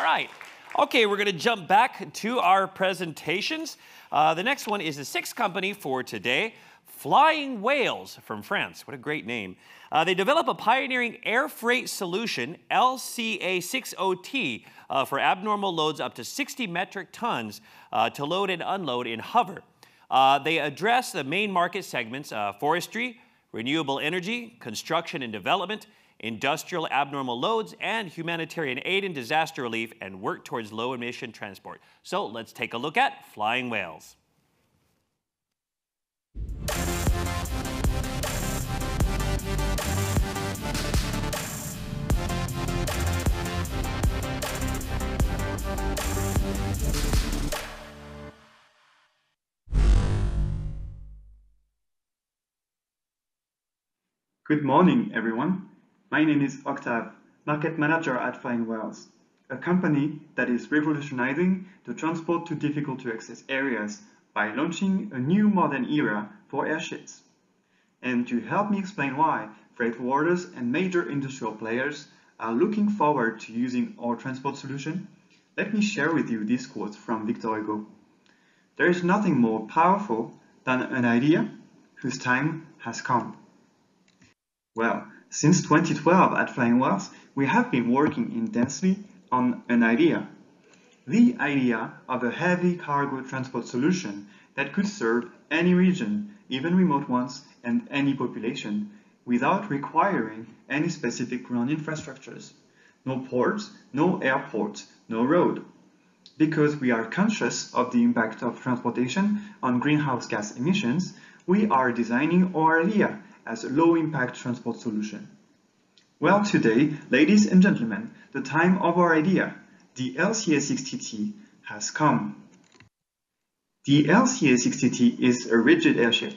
right. Okay, we're going to jump back to our presentations. The next one is the sixth company for today, Flying Whales from France. What a great name. They develop a pioneering air freight solution, LCA60T, for abnormal loads up to 60 metric tons to load and unload in hover. They address the main market segments, forestry, renewable energy, construction and development, industrial abnormal loads, and humanitarian aid and disaster relief, and work towards low-emission transport. So let's take a look at Flying Whales. Good morning, everyone. My name is Octave, Market Manager at Flying Whales, a company that is revolutionizing the transport to difficult-to-access areas by launching a new modern era for airships. And to help me explain why freight forwarders and major industrial players are looking forward to using our transport solution, let me share with you this quote from Victor Hugo. There is nothing more powerful than an idea whose time has come. Well, since 2012 at Flying Whales, we have been working intensely on an idea. The idea of a heavy cargo transport solution that could serve any region, even remote ones, and any population, without requiring any specific ground infrastructures. No ports, no airports, no road. Because we are conscious of the impact of transportation on greenhouse gas emissions, we are designing our idea as a low-impact transport solution. Well, today, ladies and gentlemen, the time of our idea, the LCA60T, has come. The LCA60T is a rigid airship.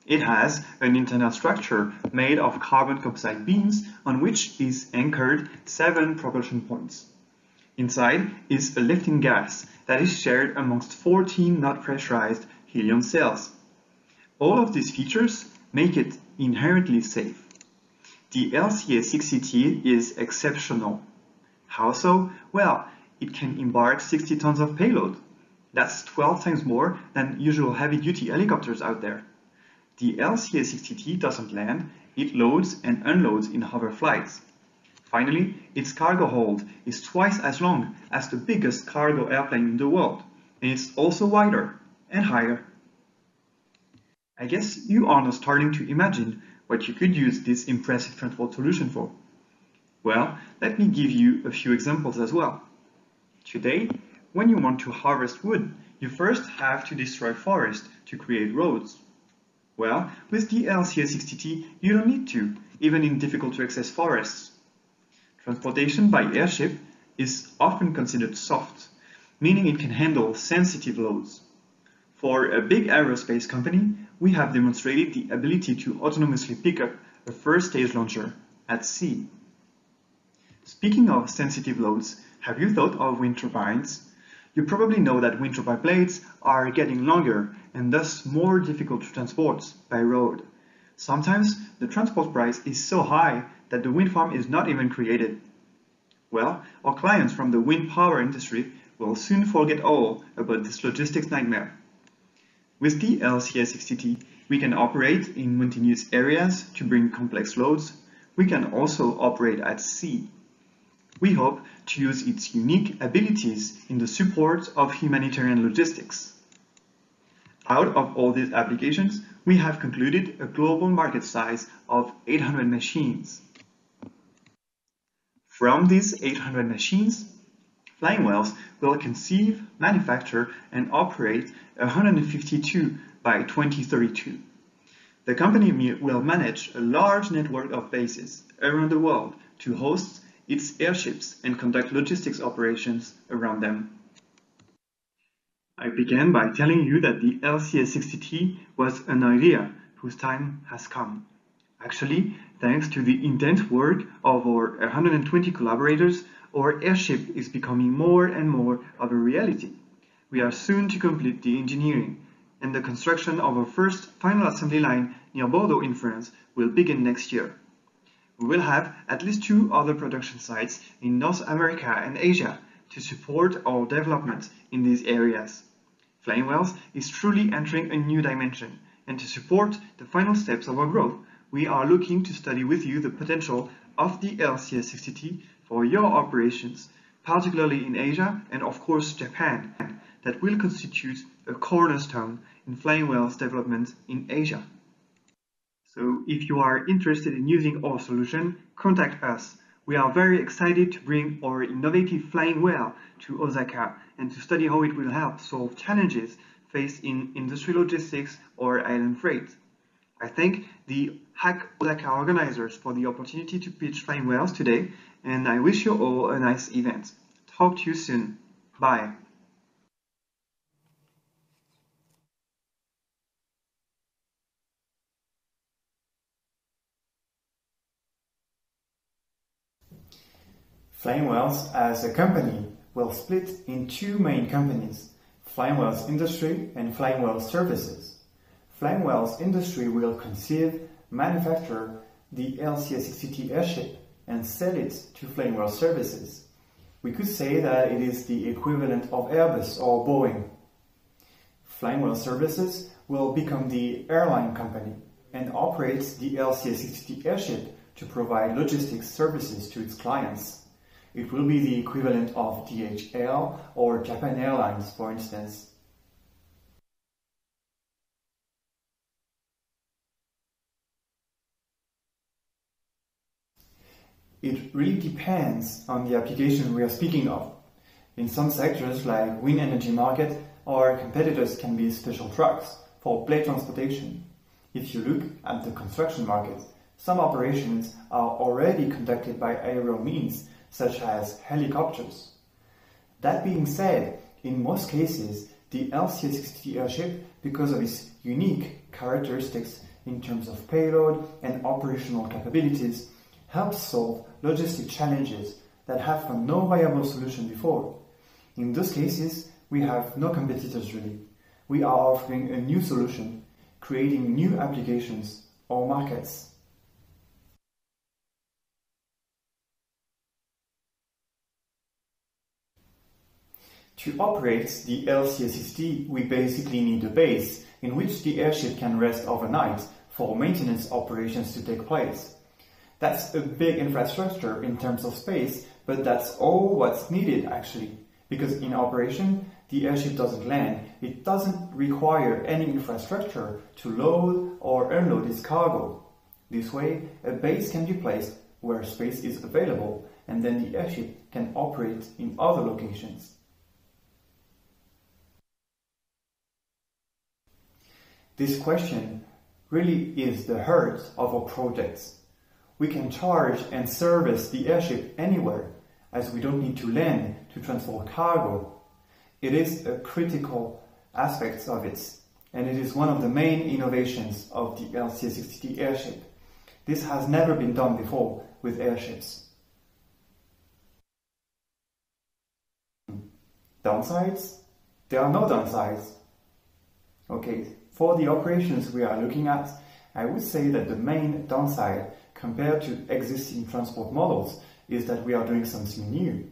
It has an internal structure made of carbon composite beams on which is anchored 7 propulsion points. Inside is a lifting gas that is shared amongst 14 not pressurized helium cells. All of these features make it inherently safe. The LCA60T is exceptional. How so? Well, it can embark 60 tons of payload. That's 12 times more than usual heavy-duty helicopters out there. The LCA60T doesn't land, it loads and unloads in hover flights. Finally, its cargo hold is twice as long as the biggest cargo airplane in the world, and it's also wider and higher. I guess you are now starting to imagine what you could use this impressive transport solution for. Well, let me give you a few examples as well. Today, when you want to harvest wood, you first have to destroy forest to create roads. Well, with the LCA60T, you don't need to, even in difficult-to-access forests. Transportation by airship is often considered soft, meaning it can handle sensitive loads. For a big aerospace company, we have demonstrated the ability to autonomously pick up a first-stage launcher at sea. Speaking of sensitive loads, have you thought of wind turbines? You probably know that wind turbine blades are getting longer and thus more difficult to transport by road. Sometimes the transport price is so high that the wind farm is not even created. Well, our clients from the wind power industry will soon forget all about this logistics nightmare. With the LCA60T, we can operate in mountainous areas to bring complex loads. We can also operate at sea. We hope to use its unique abilities in the support of humanitarian logistics. Out of all these applications, we have concluded a global market size of 800 machines. From these 800 machines, Flying Whales will conceive, manufacture, and operate 152 by 2032. The company will manage a large network of bases around the world to host its airships and conduct logistics operations around them. I began by telling you that the LCA60T was an idea whose time has come. Actually, thanks to the intense work of our 120 collaborators, our airship is becoming more and more of a reality. We are soon to complete the engineering, and the construction of our first final assembly line near Bordeaux in France will begin next year. We will have at least 2 other production sites in North America and Asia to support our development in these areas. Flying Whales is truly entering a new dimension, and to support the final steps of our growth, we are looking to study with you the potential of the LCS60T for your operations, particularly in Asia and of course Japan, that will constitute a cornerstone in Flying Whales development in Asia. So if you are interested in using our solution, contact us. We are very excited to bring our innovative Flying Whale to Osaka and to study how it will help solve challenges faced in industrial logistics or island freight. I thank the Hack Osaka organizers for the opportunity to pitch Flying Whales today, and I wish you all a nice event. Talk to you soon. Bye. Flying Whales as a company will split in two main companies, Flying Whales Industry and Flying Whales Services. Flying Whales Industry will conceive, manufacture the LCS60T airship and sell it to Flying Whales Services. We could say that it is the equivalent of Airbus or Boeing. Flying Whales Services will become the airline company and operates the LCS60T airship to provide logistics services to its clients. It will be the equivalent of DHL or Japan Airlines, for instance. It really depends on the application we are speaking of. In some sectors like wind energy market, our competitors can be special trucks for blade transportation. If you look at the construction market, some operations are already conducted by aerial means, such as helicopters. That being said, in most cases, the LCS60T airship, because of its unique characteristics in terms of payload and operational capabilities, helps solve logistic challenges that have found no viable solution before. In those cases, we have no competitors really. We are offering a new solution, creating new applications or markets. To operate the LCS60T, we basically need a base in which the airship can rest overnight for maintenance operations to take place. That's a big infrastructure in terms of space, but that's all what's needed actually, because in operation, the airship doesn't land. It doesn't require any infrastructure to load or unload its cargo. This way, a base can be placed where space is available, and then the airship can operate in other locations. This question really is the heart of our projects. We can charge and service the airship anywhere, as we don't need to land to transport cargo. It is a critical aspect of it, and it is one of the main innovations of the LCS60T airship. This has never been done before with airships. Downsides? There are no downsides. Okay, for the operations we are looking at, I would say that the main downside compared to existing transport models is that we are doing something new.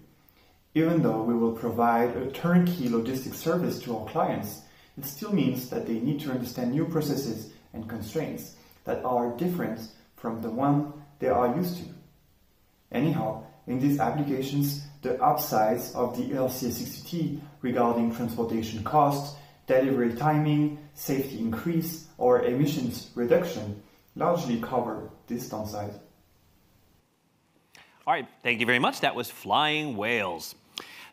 Even though we will provide a turnkey logistics service to our clients, it still means that they need to understand new processes and constraints that are different from the one they are used to. Anyhow, in these applications, the upsides of the LCS60T regarding transportation costs, delivery timing, safety increase, or emissions reduction largely cover this downside. All right, thank you very much. That was Flying Whales.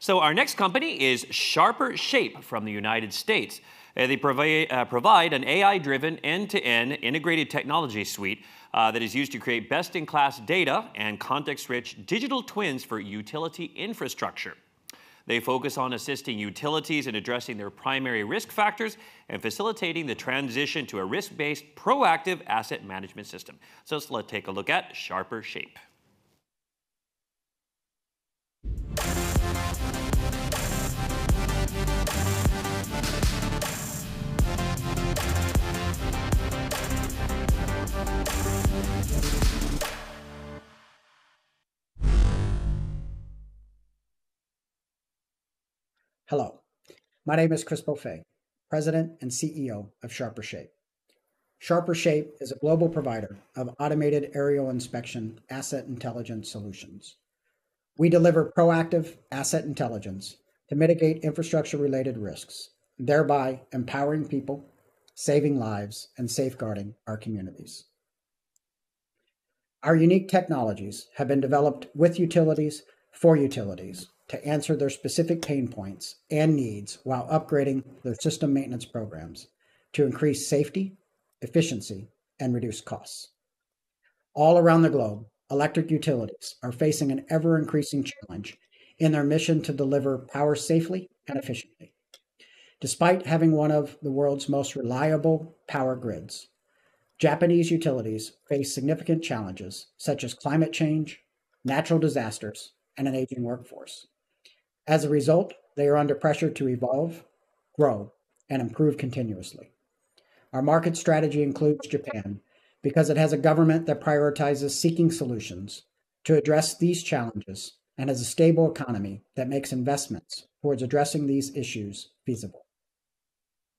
So our next company is Sharper Shape from the United States. They provide an AI-driven end-to-end integrated technology suite that is used to create best-in-class data and context-rich digital twins for utility infrastructure. They focus on assisting utilities in addressing their primary risk factors and facilitating the transition to a risk-based, proactive asset management system. So let's take a look at Sharper Shape. Hello, my name is Chris Beaufait, President and CEO of Sharper Shape. Sharper Shape is a global provider of automated aerial inspection asset intelligence solutions. We deliver proactive asset intelligence to mitigate infrastructure-related risks, thereby empowering people, saving lives, and safeguarding our communities. Our unique technologies have been developed with utilities for utilities to answer their specific pain points and needs while upgrading their system maintenance programs to increase safety, efficiency, and reduce costs. All around the globe, electric utilities are facing an ever-increasing challenge in their mission to deliver power safely and efficiently. Despite having one of the world's most reliable power grids, Japanese utilities face significant challenges such as climate change, natural disasters, and an aging workforce. As a result, they are under pressure to evolve, grow, and improve continuously. Our market strategy includes Japan because it has a government that prioritizes seeking solutions to address these challenges and has a stable economy that makes investments towards addressing these issues feasible.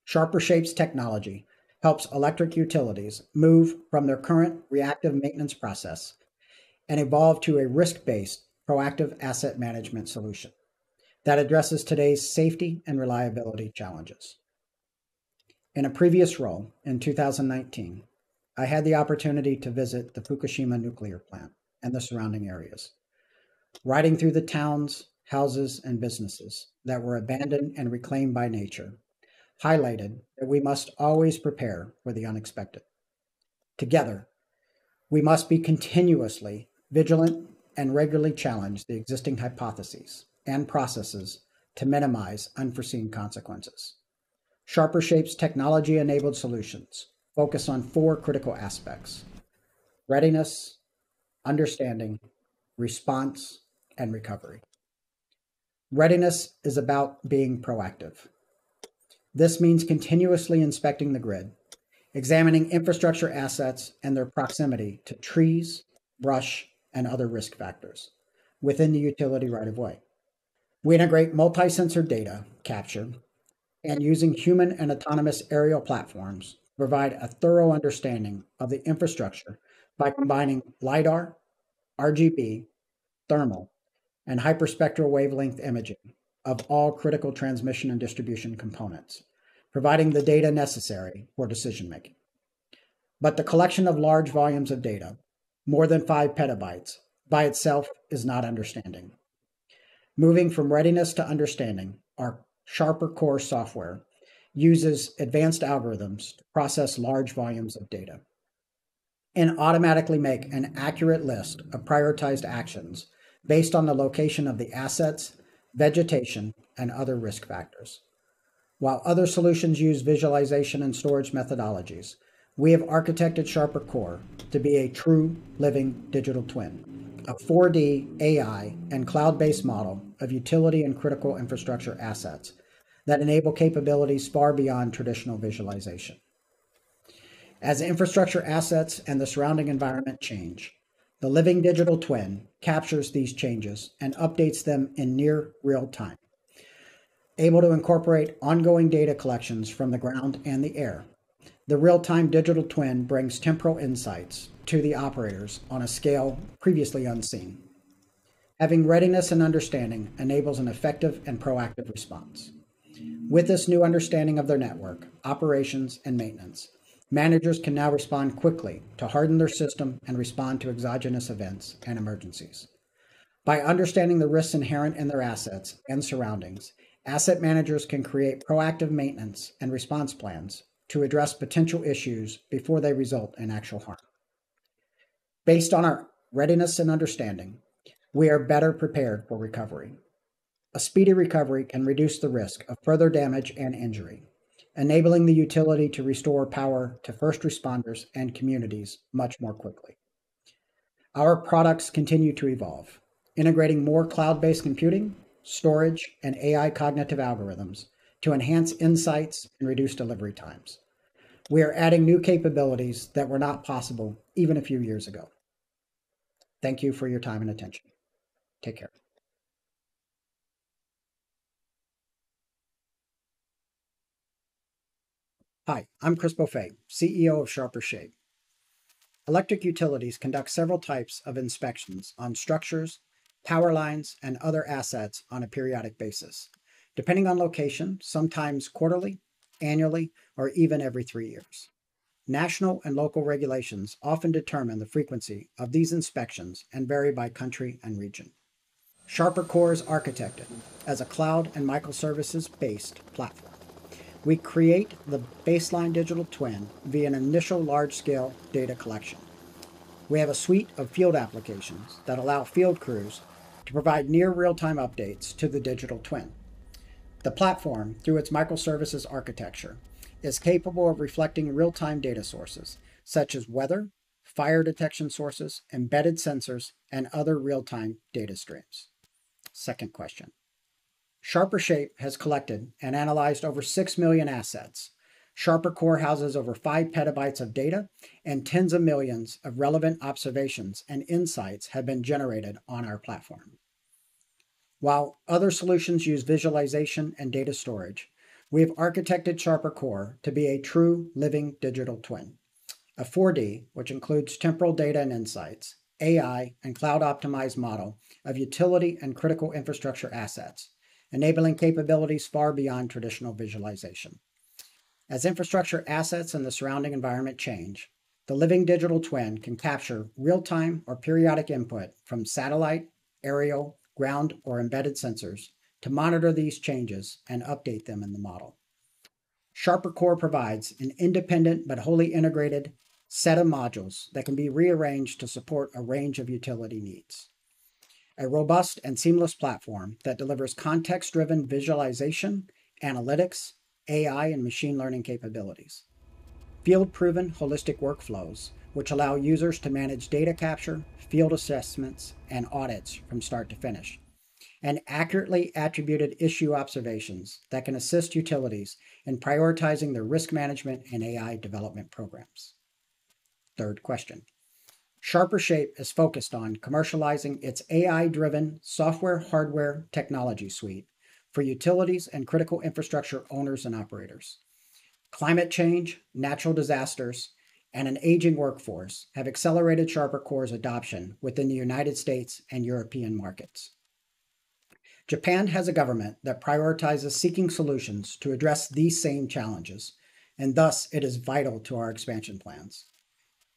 Sharper Shape's technology helps electric utilities move from their current reactive maintenance process and evolve to a risk-based proactive asset management solution that addresses today's safety and reliability challenges. In a previous role in 2019, I had the opportunity to visit the Fukushima nuclear plant and the surrounding areas. Riding through the towns, houses, and businesses that were abandoned and reclaimed by nature highlighted that we must always prepare for the unexpected. Together, we must be continuously vigilant and regularly challenge the existing hypotheses and processes to minimize unforeseen consequences. Sharper Shape's technology-enabled solutions focus on 4 critical aspects: readiness, understanding, response, and recovery. Readiness is about being proactive. This means continuously inspecting the grid, examining infrastructure assets and their proximity to trees, brush, and other risk factors within the utility right-of-way. We integrate multi-sensor data capture and using human and autonomous aerial platforms to provide a thorough understanding of the infrastructure by combining LiDAR, RGB, thermal, and hyperspectral wavelength imaging of all critical transmission and distribution components, providing the data necessary for decision-making. But the collection of large volumes of data, more than 5 petabytes, by itself is not understanding. Moving from readiness to understanding, our Sharper Core software uses advanced algorithms to process large volumes of data and automatically make an accurate list of prioritized actions based on the location of the assets, vegetation, and other risk factors. While other solutions use visualization and storage methodologies, we have architected Sharper Core to be a true living digital twin, a 4D AI and cloud-based model of utility and critical infrastructure assets that enable capabilities far beyond traditional visualization. As infrastructure assets and the surrounding environment change, the living digital twin captures these changes and updates them in near real time, able to incorporate ongoing data collections from the ground and the air. The real-time digital twin brings temporal insights to the operators on a scale previously unseen. Having readiness and understanding enables an effective and proactive response. With this new understanding of their network, operations, and maintenance, managers can now respond quickly to harden their system and respond to exogenous events and emergencies. By understanding the risks inherent in their assets and surroundings, asset managers can create proactive maintenance and response plans to address potential issues before they result in actual harm. Based on our readiness and understanding, we are better prepared for recovery. A speedy recovery can reduce the risk of further damage and injury, enabling the utility to restore power to first responders and communities much more quickly. Our products continue to evolve, integrating more cloud-based computing, storage, and AI cognitive algorithms to enhance insights and reduce delivery times. We are adding new capabilities that were not possible even a few years ago. Thank you for your time and attention. Take care. Hi, I'm Chris Beaufait, CEO of Sharper Shape. Electric utilities conduct several types of inspections on structures, power lines, and other assets on a periodic basis, depending on location, sometimes quarterly, annually, or even every 3 years. National and local regulations often determine the frequency of these inspections and vary by country and region. Sharper Core is architected as a cloud and microservices-based platform. We create the baseline digital twin via an initial large-scale data collection. We have a suite of field applications that allow field crews to provide near real-time updates to the digital twin. The platform, through its microservices architecture, is capable of reflecting real-time data sources, such as weather, fire detection sources, embedded sensors, and other real-time data streams. Second question. Sharper Shape has collected and analyzed over 6 million assets. Sharper Core houses over 5 petabytes of data, and tens of millions of relevant observations and insights have been generated on our platform. While other solutions use visualization and data storage, we have architected Sharper Core to be a true living digital twin, a 4D, which includes temporal data and insights, AI, and cloud-optimized model of utility and critical infrastructure assets, enabling capabilities far beyond traditional visualization. As infrastructure assets and the surrounding environment change, the living digital twin can capture real-time or periodic input from satellite, aerial, ground, or embedded sensors to monitor these changes and update them in the model. Sharper Core provides an independent but wholly integrated set of modules that can be rearranged to support a range of utility needs. A robust and seamless platform that delivers context-driven visualization, analytics, AI, and machine learning capabilities. Field-proven holistic workflows, which allow users to manage data capture, field assessments, and audits from start to finish, and accurately attributed issue observations that can assist utilities in prioritizing their risk management and AI development programs. Third question. Sharper Shape is focused on commercializing its AI-driven software-hardware technology suite for utilities and critical infrastructure owners and operators. Climate change, natural disasters, and an aging workforce have accelerated Sharper Core's adoption within the United States and European markets. Japan has a government that prioritizes seeking solutions to address these same challenges, and thus it is vital to our expansion plans.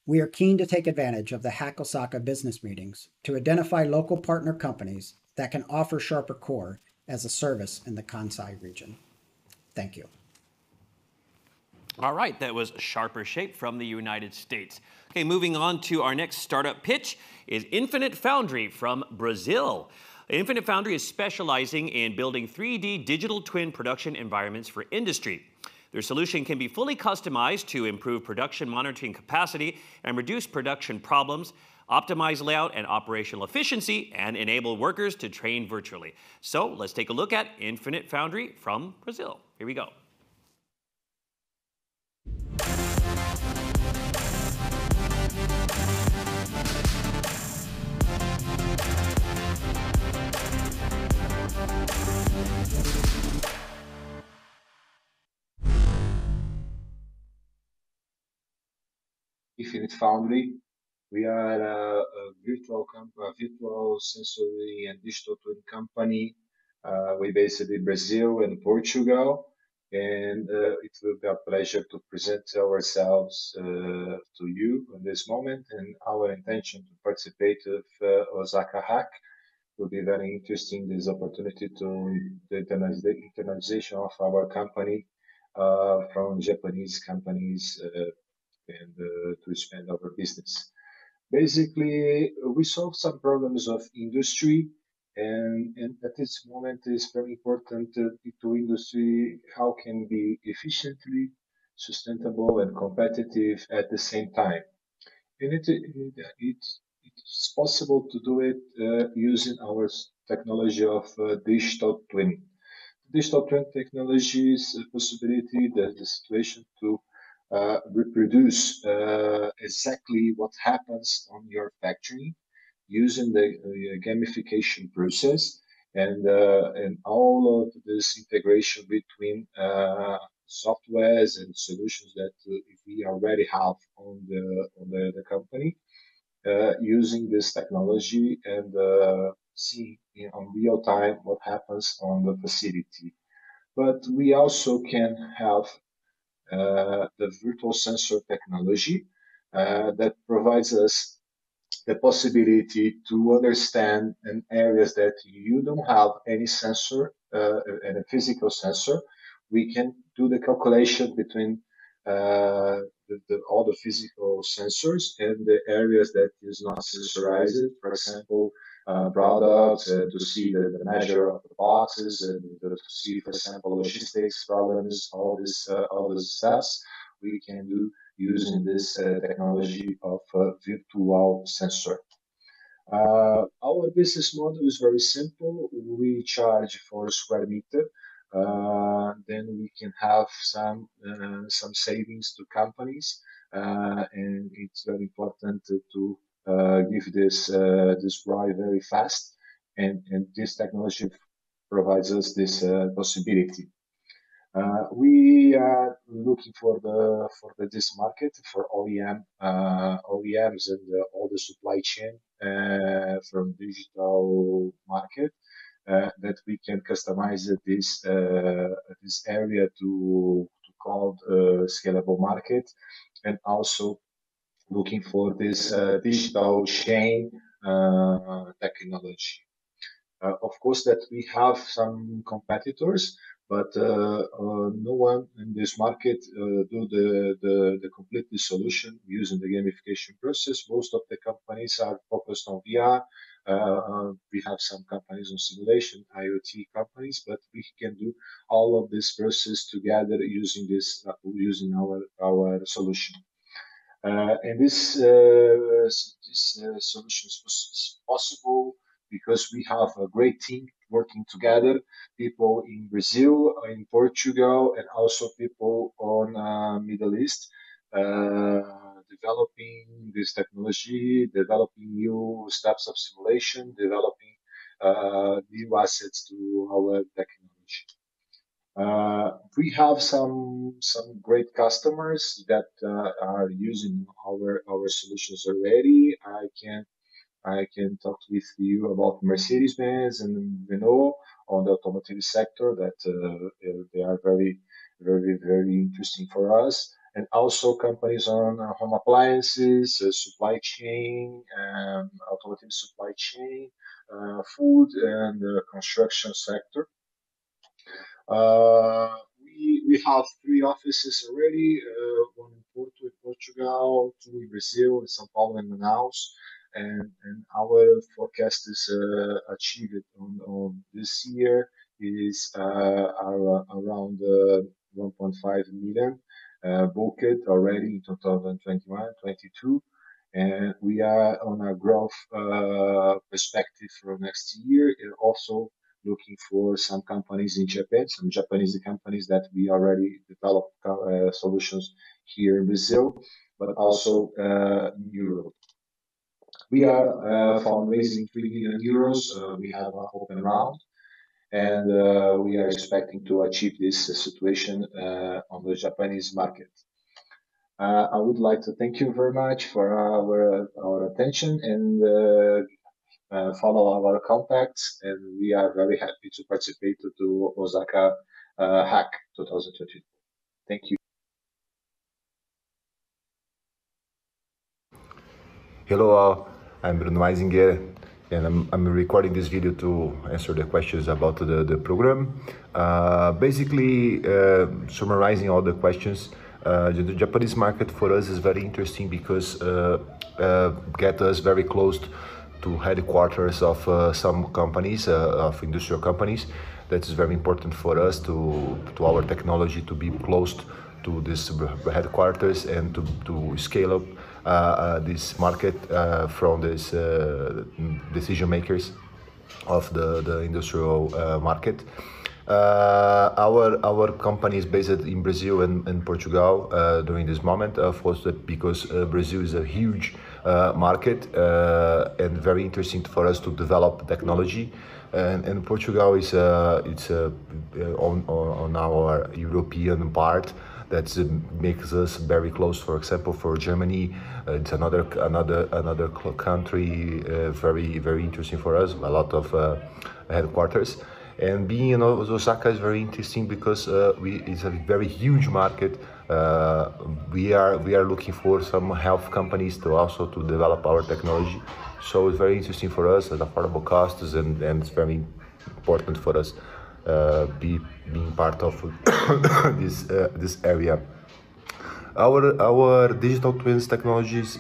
We are keen to take advantage of the Hack Osaka business meetings to identify local partner companies that can offer Sharper Core as a service in the Kansai region. Thank you. All right, that was Sharper Shape from the United States. Okay, moving on to our next startup pitch is Infinite Foundry from Brazil. Infinite Foundry is specializing in building 3D digital twin production environments for industry. Their solution can be fully customized to improve production monitoring capacity and reduce production problems, optimize layout and operational efficiency, and enable workers to train virtually. So let's take a look at Infinite Foundry from Brazil. Here we go. Infinite Foundry. We are a virtual sensory and digital twin company. We're based in Brazil and Portugal, and it will be a pleasure to present ourselves to you in this moment. And our intention to participate with Osaka Hack will be very interesting. This opportunity to the internationalization of our company from Japanese companies. And to expand our business. Basically, we solve some problems of industry, and at this moment is very important to industry how can be efficiently, sustainable, and competitive at the same time. And it's possible to do it using our technology of digital twin. Digital twin technology is a possibility that the situation to reproduce exactly what happens on your factory using the gamification process and all of this integration between softwares and solutions that we already have on the company, using this technology and see on real time what happens on the facility. But we also can have the virtual sensor technology that provides us the possibility to understand in areas that you don't have any sensor, and a physical sensor. We can do the calculation between all the physical sensors and the areas that is not sensorized. For example, products, to see the measure of the boxes, and to see, for example, logistics problems, all these steps we can do using this technology of virtual sensor. Our business model is very simple. We charge for a square meter. Then we can have some savings to companies, and it's very important to give this drive very fast, and this technology provides us this possibility. We are looking for this market for OEMs and all the supply chain from digital market, that we can customize this area to called scalable market, and also looking for this digital chain technology. Of course, that we have some competitors, but no one in this market do the complete solution using the gamification process. Most of the companies are focused on VR. We have some companies on simulation, IoT companies, but we can do all of this process together using our solution. And this solution is possible because we have a great team working together, people in Brazil, in Portugal, and also people on Middle East, developing this technology, developing new steps of simulation, developing new assets to our technology. We have some great customers that are using our solutions already. I can talk with you about Mercedes-Benz and Renault on the automotive sector, that they are very, very, very interesting for us. And also companies on home appliances, supply chain, automotive supply chain, food, and construction sector. We have 3 offices already, one in Porto, in Portugal, 2 in Brazil, in São Paulo, and Manaus. And our forecast is achieved on this year is around 1.5 million booked already in 2021-22, and we are on a growth perspective for next year, and also looking for some companies in Japan, some Japanese companies that we already developed solutions here in Brazil, but also in Europe. We are fundraising 3 million euros. We have an open round, and we are expecting to achieve this situation on the Japanese market. I would like to thank you very much for our attention, and follow our contacts, and we are very happy to participate to Osaka Hack 2022. Thank you. Hello all, I'm Bruno Meisinger, and I'm recording this video to answer the questions about the program. Basically, summarizing all the questions, the Japanese market for us is very interesting because get us very close to headquarters of some companies, of industrial companies. That is very important for us to our technology to be close to this headquarters and to scale up this market from this decision makers of the industrial market. Our company is based in Brazil and Portugal during this moment, of course, because Brazil is a huge market and very interesting for us to develop technology and Portugal is on our European part. That makes us very close. For example, for Germany, it's another country, very interesting for us. A lot of headquarters, and being in Osaka is very interesting because it's a very huge market. We are looking for some health companies to develop our technology. So it's very interesting for us at affordable costs, and it's very important for us being part of this area. Our digital twins technologies,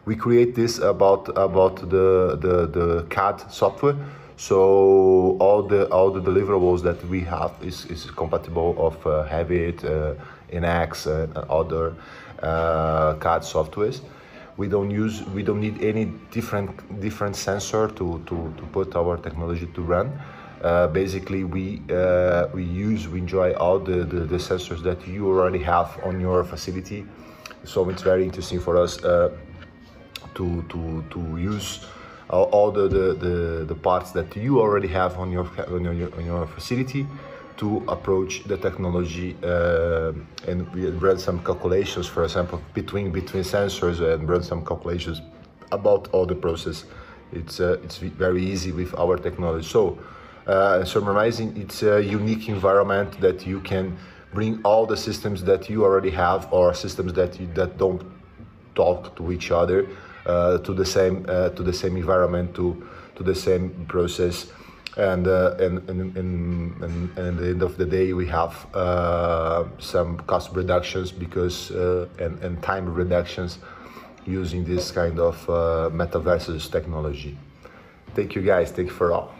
we create this about the CAD software. So all the deliverables that we have is compatible of Revit, NX, and other CAD softwares. We don't need any different sensor to put our technology to run. Basically, we enjoy all the sensors that you already have on your facility. So it's very interesting for us to use all the parts that you already have on your facility, to approach the technology and we run some calculations, for example, between sensors, and run some calculations about all the process. It's very easy with our technology. So summarizing, it's a unique environment that you can bring all the systems that you already have, or systems that don't talk to each other, to the same environment, to the same process, and at the end of the day we have some cost reductions because and time reductions using this kind of metaverses technology. Thank you guys. Thank you for all.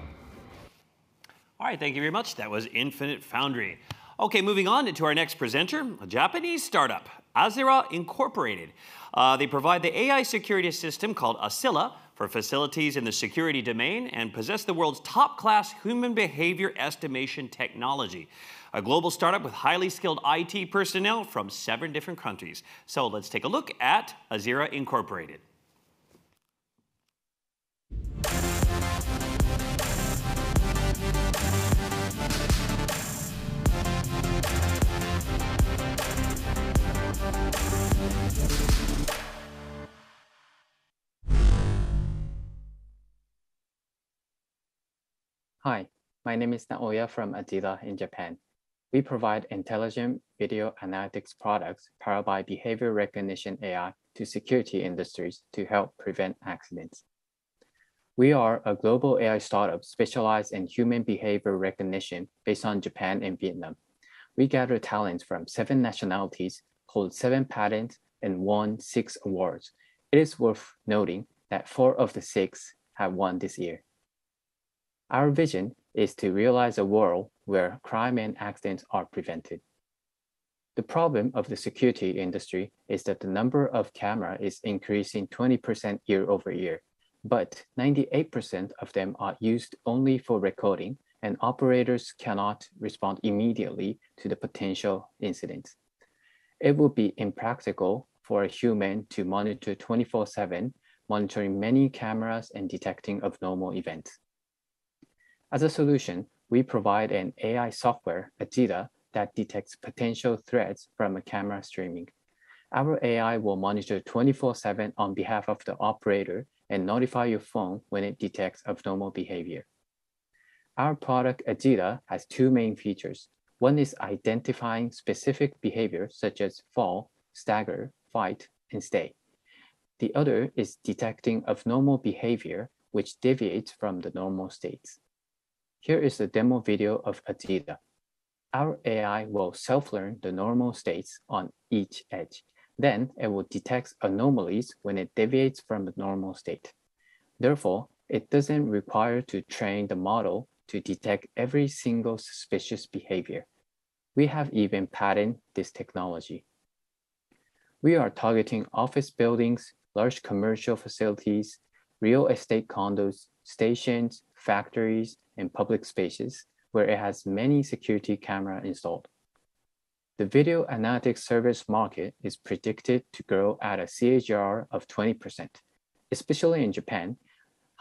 All right, thank you very much. That was Infinite Foundry. Okay, moving on to our next presenter, a Japanese startup, Azera Incorporated. They provide the AI security system called Asila for facilities in the security domain, and possess the world's top-class human behavior estimation technology. A global startup with highly skilled IT personnel from 7 different countries. So let's take a look at Azera Incorporated. Hi, my name is Naoya from Azera in Japan. We provide intelligent video analytics products powered by behavior recognition AI to security industries to help prevent accidents. We are a global AI startup specialized in human behavior recognition based on Japan and Vietnam. We gather talents from 7 nationalities, hold 7 patents, and won 6 awards. It is worth noting that 4 of the 6 have won this year. Our vision is to realize a world where crime and accidents are prevented. The problem of the security industry is that the number of cameras is increasing 20% year over year, but 98% of them are used only for recording, and operators cannot respond immediately to the potential incidents. It would be impractical for a human to monitor 24/7, monitoring many cameras and detecting abnormal events. As a solution, we provide an AI software, Azera, that detects potential threats from a camera streaming. Our AI will monitor 24/7 on behalf of the operator and notify your phone when it detects abnormal behavior. Our product, Azera, has 2 main features. One is identifying specific behaviors such as fall, stagger, fight, and stay. The other is detecting abnormal behavior which deviates from the normal states. Here is a demo video of Azera. Our AI will self-learn the normal states on each edge. Then it will detect anomalies when it deviates from the normal state. Therefore, it doesn't require to train the model to detect every single suspicious behavior. We have even patented this technology. We are targeting office buildings, large commercial facilities, real estate condos, stations, factories, and public spaces where it has many security cameras installed. The video analytics service market is predicted to grow at a CAGR of 20%. Especially in Japan,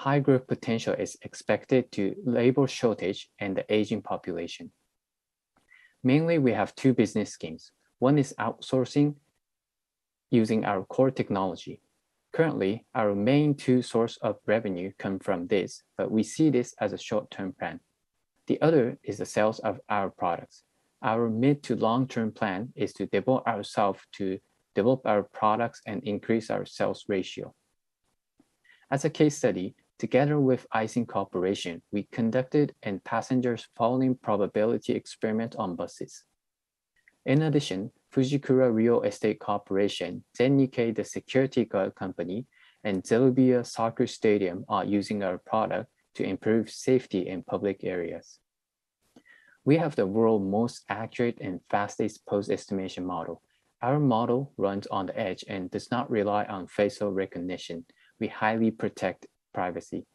high growth potential is expected to labor shortage and the aging population. Mainly, we have two business schemes. One is outsourcing using our core technology. Currently, our main two sources of revenue come from this, but we see this as a short-term plan. The other is the sales of our products. Our mid to long-term plan is to devote ourselves to develop our products and increase our sales ratio. As a case study, together with Icing Corporation, we conducted a passengers falling probability experiment on buses. In addition, Fujikura Real Estate Corporation, Zen-Nikkei the security guard company, and Zelubia Soccer Stadium are using our product to improve safety in public areas. We have the world's most accurate and fastest pose estimation model. Our model runs on the edge and does not rely on facial recognition. We highly protect privacy.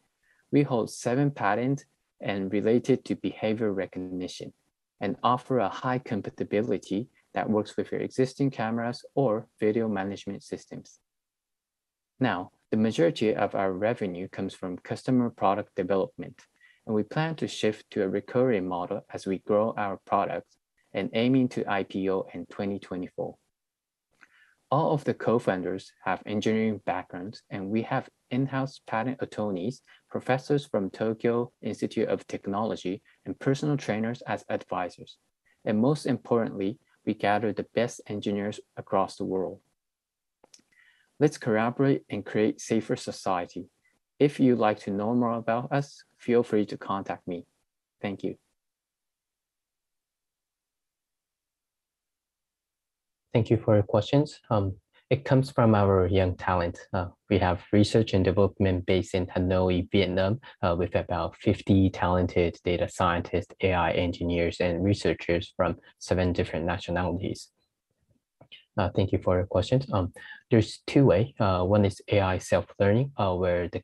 We hold 7 patents and related to behavior recognition and offer a high compatibility that works with your existing cameras or video management systems. Now, the majority of our revenue comes from customer product development, and we plan to shift to a recurring model as we grow our products and aiming to IPO in 2024. All of the co-founders have engineering backgrounds, and we have in-house patent attorneys, professors from Tokyo Institute of Technology, and personal trainers as advisors. And most importantly, we gather the best engineers across the world. Let's collaborate and create safer society. If you'd like to know more about us, feel free to contact me. Thank you. Thank you for your questions. It comes from our young talent. We have research and development based in Hanoi, Vietnam, with about 50 talented data scientists, AI engineers, and researchers from 7 different nationalities. Thank you for your questions. There's 2 ways. One is AI self-learning, where the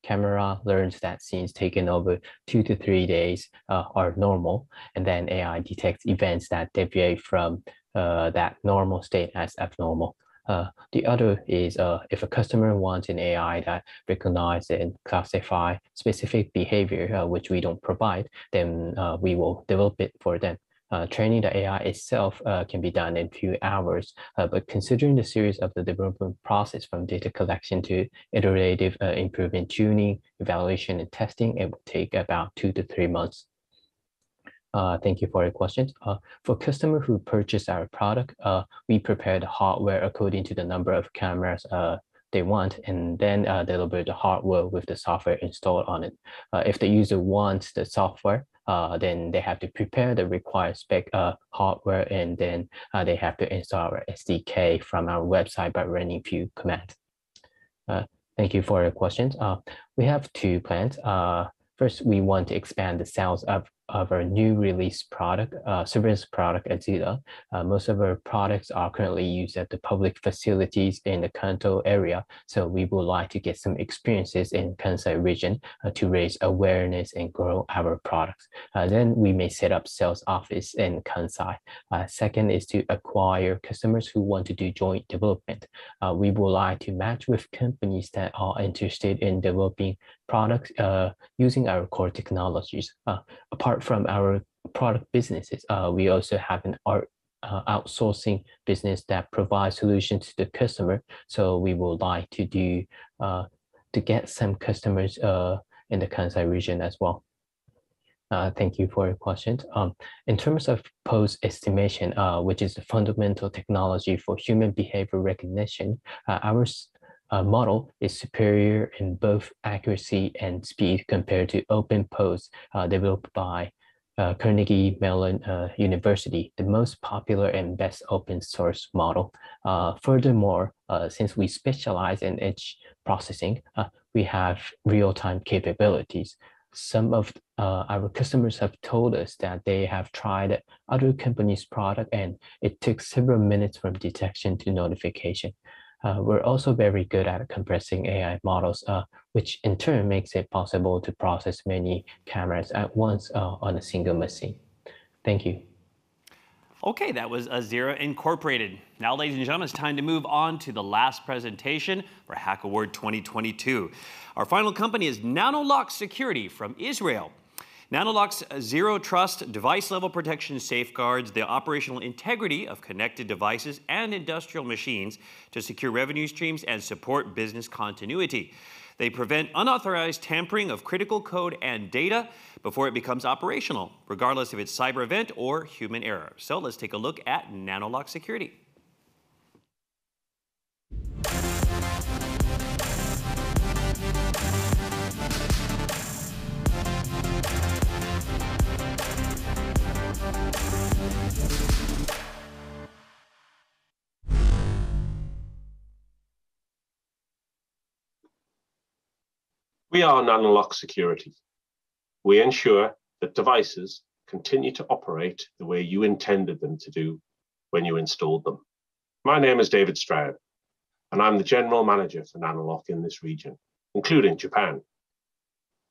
camera learns that scenes taken over 2 to 3 days are normal, and then AI detects events that deviate from that normal state as abnormal. The other is if a customer wants an AI that recognizes and classify specific behavior, which we don't provide, then we will develop it for them. Training the AI itself can be done in a few hours, but considering the series of the development process from data collection to iterative improvement, tuning, evaluation, and testing, it will take about 2 to 3 months. Thank you for your questions. For customers who purchase our product, we prepare the hardware according to the number of cameras they want, and then deliver the hardware with the software installed on it. If the user wants the software, then they have to prepare the required spec hardware, and then they have to install our SDK from our website by running a few commands. Thank you for your questions. We have 2 plans. First, we want to expand the sales of our new release product, surveillance product at Zeta. Most of our products are currently used at the public facilities in the Kanto area, so we would like to get some experiences in Kansai region to raise awareness and grow our products. Then we may set up sales office in Kansai. Second is to acquire customers who want to do joint development. We would like to match with companies that are interested in developing products using our core technologies. Apart from our product businesses, we also have an outsourcing business that provides solutions to the customer. So we would like to do to get some customers in the Kansai region as well. Thank you for your questions. In terms of pose estimation, which is the fundamental technology for human behavior recognition, our model is superior in both accuracy and speed compared to OpenPose developed by Carnegie Mellon University, the most popular and best open source model. Furthermore, since we specialize in edge processing, we have real-time capabilities. Some of our customers have told us that they have tried other companies' product and it took several minutes from detection to notification. We're also very good at compressing AI models, which in turn makes it possible to process many cameras at once on a single machine. Thank you. Okay, that was Azera Incorporated. Now, ladies and gentlemen, it's time to move on to the last presentation for Hack Award 2022. Our final company is Nanolock Security from Israel. Nanolock's Zero Trust device-level protection safeguards the operational integrity of connected devices and industrial machines to secure revenue streams and support business continuity. They prevent unauthorized tampering of critical code and data before it becomes operational, regardless if it's cyber event or human error. So let's take a look at Nanolock Security. We are Nanolock Security. We ensure that devices continue to operate the way you intended them to do when you installed them. My name is David Stroud, and I'm the General Manager for Nanolock in this region, including Japan.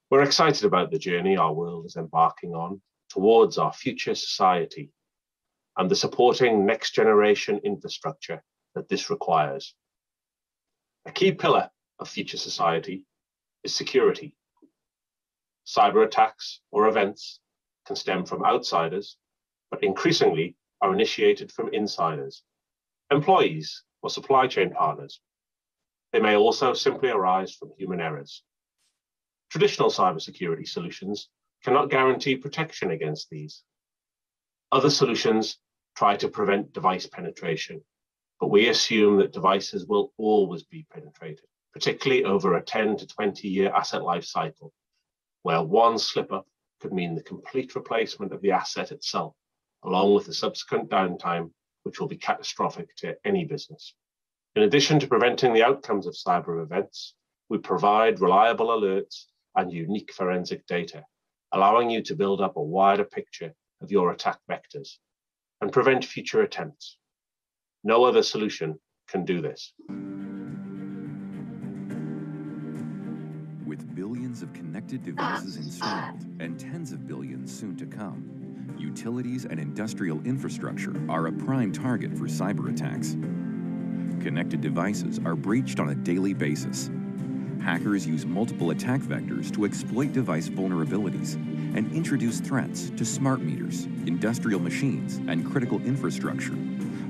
We're excited about the journey our world is embarking on towards our future society and the supporting next generation infrastructure that this requires. A key pillar of future society is security. Cyber attacks or events can stem from outsiders, but increasingly are initiated from insiders, employees or supply chain partners. They may also simply arise from human errors. Traditional cybersecurity solutions cannot guarantee protection against these. Other solutions try to prevent device penetration, but we assume that devices will always be penetrated, particularly over a 10 to 20-year asset life cycle, where one slip-up could mean the complete replacement of the asset itself, along with the subsequent downtime, which will be catastrophic to any business. In addition to preventing the outcomes of cyber events, we provide reliable alerts and unique forensic data, allowing you to build up a wider picture of your attack vectors and prevent future attempts. No other solution can do this. With billions of connected devices installed and tens of billions soon to come, utilities and industrial infrastructure are a prime target for cyber attacks. Connected devices are breached on a daily basis. Hackers use multiple attack vectors to exploit device vulnerabilities and introduce threats to smart meters, industrial machines, and critical infrastructure,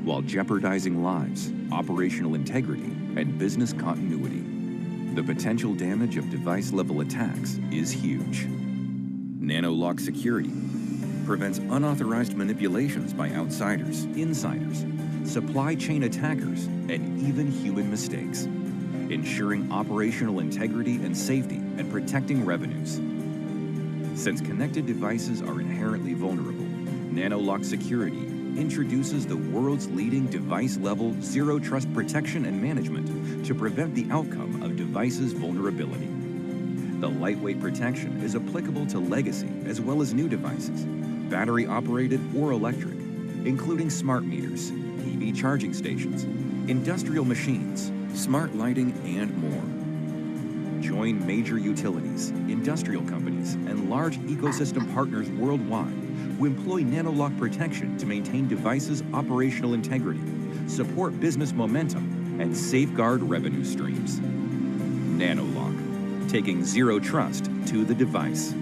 while jeopardizing lives, operational integrity, and business continuity. The potential damage of device-level attacks is huge. Nanolock Security prevents unauthorized manipulations by outsiders, insiders, supply chain attackers, and even human mistakes, ensuring operational integrity and safety and protecting revenues. Since connected devices are inherently vulnerable, Nanolock Security introduces the world's leading device-level zero trust protection and management to prevent the outcome of devices' vulnerability. The lightweight protection is applicable to legacy as well as new devices, battery-operated or electric, including smart meters, EV charging stations, industrial machines, smart lighting, and more. Join major utilities, industrial companies, and large ecosystem partners worldwide who employ Nanolock protection to maintain devices' operational integrity, support business momentum, and safeguard revenue streams. Nanolock, taking zero trust to the device.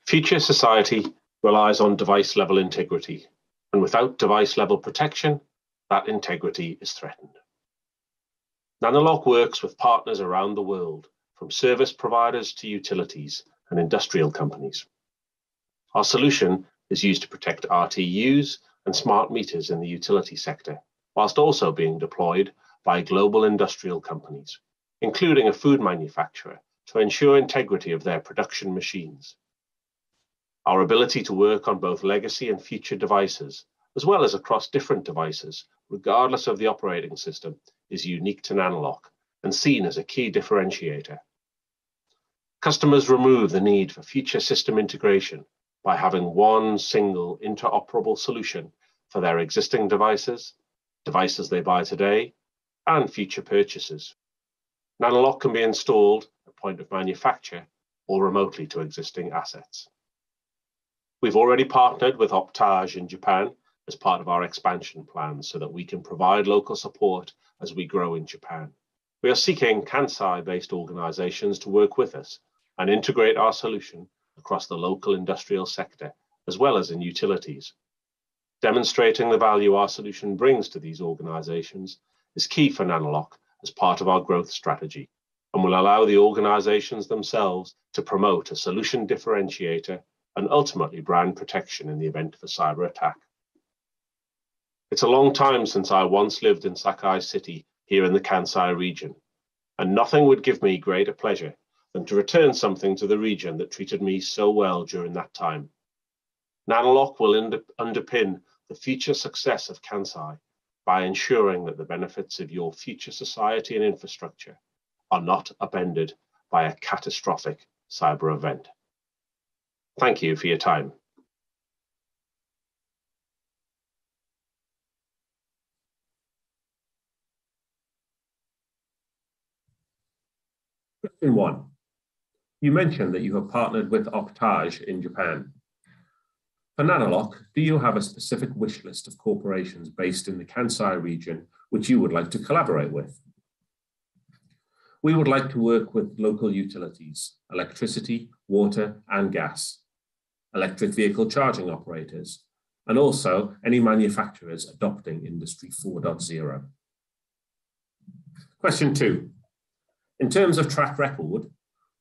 Future society relies on device-level integrity, and without device-level protection, that integrity is threatened. Nanolock works with partners around the world, from service providers to utilities and industrial companies. Our solution is used to protect RTUs and smart meters in the utility sector, whilst also being deployed by global industrial companies, including a food manufacturer, to ensure integrity of their production machines. Our ability to work on both legacy and future devices, as well as across different devices, regardless of the operating system, is unique to Nanolock and seen as a key differentiator. Customers remove the need for future system integration by having one single interoperable solution for their existing devices, devices they buy today, and future purchases. Nanolock can be installed at point of manufacture or remotely to existing assets. We've already partnered with Optage in Japan as part of our expansion plans so that we can provide local support as we grow in Japan. We are seeking Kansai-based organizations to work with us and integrate our solution across the local industrial sector, as well as in utilities. Demonstrating the value our solution brings to these organizations is key for Nanolock as part of our growth strategy, and will allow the organizations themselves to promote a solution differentiator and ultimately brand protection in the event of a cyber attack. It's a long time since I once lived in Sakai City here in the Kansai region, and nothing would give me greater pleasure than to return something to the region that treated me so well during that time. Nanolock will underpin the future success of Kansai by ensuring that the benefits of your future society and infrastructure are not upended by a catastrophic cyber event. Thank you for your time. Question 1. You mentioned that you have partnered with Optage in Japan. For Nanolock, do you have a specific wish list of corporations based in the Kansai region which you would like to collaborate with? We would like to work with local utilities, electricity, water, and gas, electric vehicle charging operators, and also any manufacturers adopting Industry 4.0. Question 2. In terms of track record,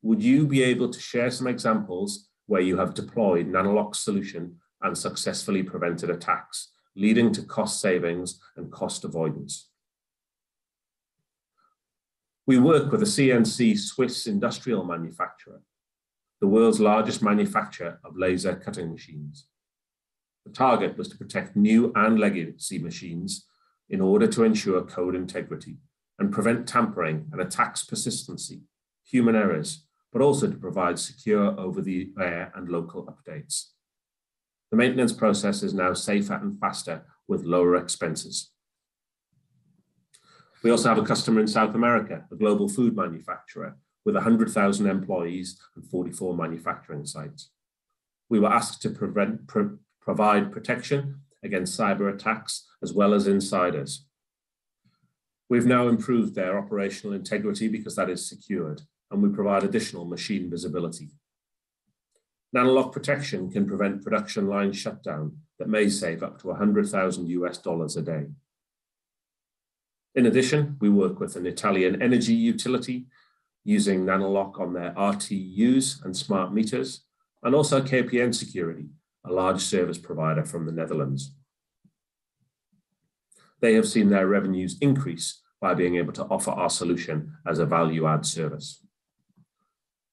would you be able to share some examples where you have deployed Nanolock's solution and successfully prevented attacks, leading to cost savings and cost avoidance? We work with a CNC Swiss industrial manufacturer, the world's largest manufacturer of laser cutting machines. The target was to protect new and legacy machines in order to ensure code integrity and prevent tampering and attacks persistency, human errors, but also to provide secure over-the-air and local updates. The maintenance process is now safer and faster with lower expenses. We also have a customer in South America, a global food manufacturer with 100,000 employees and 44 manufacturing sites. We were asked to provide protection against cyber attacks as well as insiders. We've now improved their operational integrity because that is secured, and we provide additional machine visibility. Nanolock protection can prevent production line shutdown that may save up to $100,000 a day. In addition, we work with an Italian energy utility using Nanolock on their RTUs and smart meters, and also KPN Security, a large service provider from the Netherlands. They have seen their revenues increase by being able to offer our solution as a value-add service.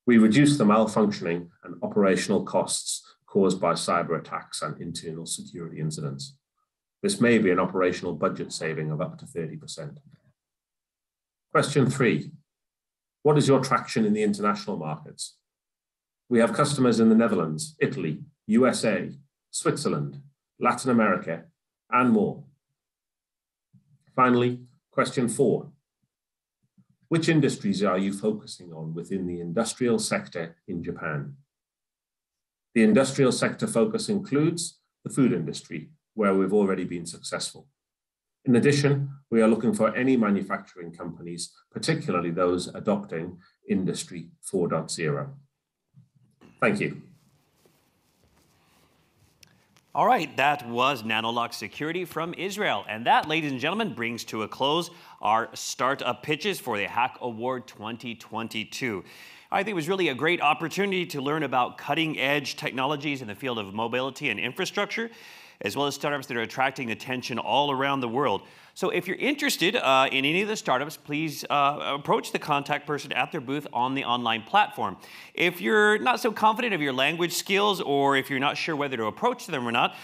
We reduce the malfunctioning and operational costs caused by cyber attacks and internal security incidents. This may be an operational budget saving of up to 30%. Question 3. What is your traction in the international markets? We have customers in the Netherlands, Italy, USA, Switzerland, Latin America, and more. Finally, question 4. Which industries are you focusing on within the industrial sector in Japan? The industrial sector focus includes the food industry, where we've already been successful. In addition, we are looking for any manufacturing companies, particularly those adopting Industry 4.0. Thank you. All right, that was Nanolock Security from Israel. And that, ladies and gentlemen, brings to a close our startup pitches for the Hack Award 2022. I think it was really a great opportunity to learn about cutting-edge technologies in the field of mobility and infrastructure, as well as startups that are attracting attention all around the world. So if you're interested in any of the startups, please approach the contact person at their booth on the online platform. If you're not so confident of your language skills, or if you're not sure whether to approach them or not,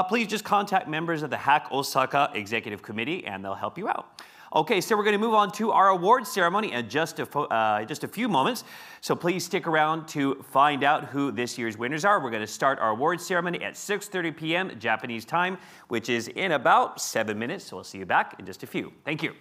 please just contact members of the Hack Osaka Executive Committee and they'll help you out. Okay, so we're going to move on to our awards ceremony in just a few moments. So please stick around to find out who this year's winners are. We're going to start our awards ceremony at 6:30 p.m. Japanese time, which is in about 7 minutes. So we'll see you back in just a few. Thank you.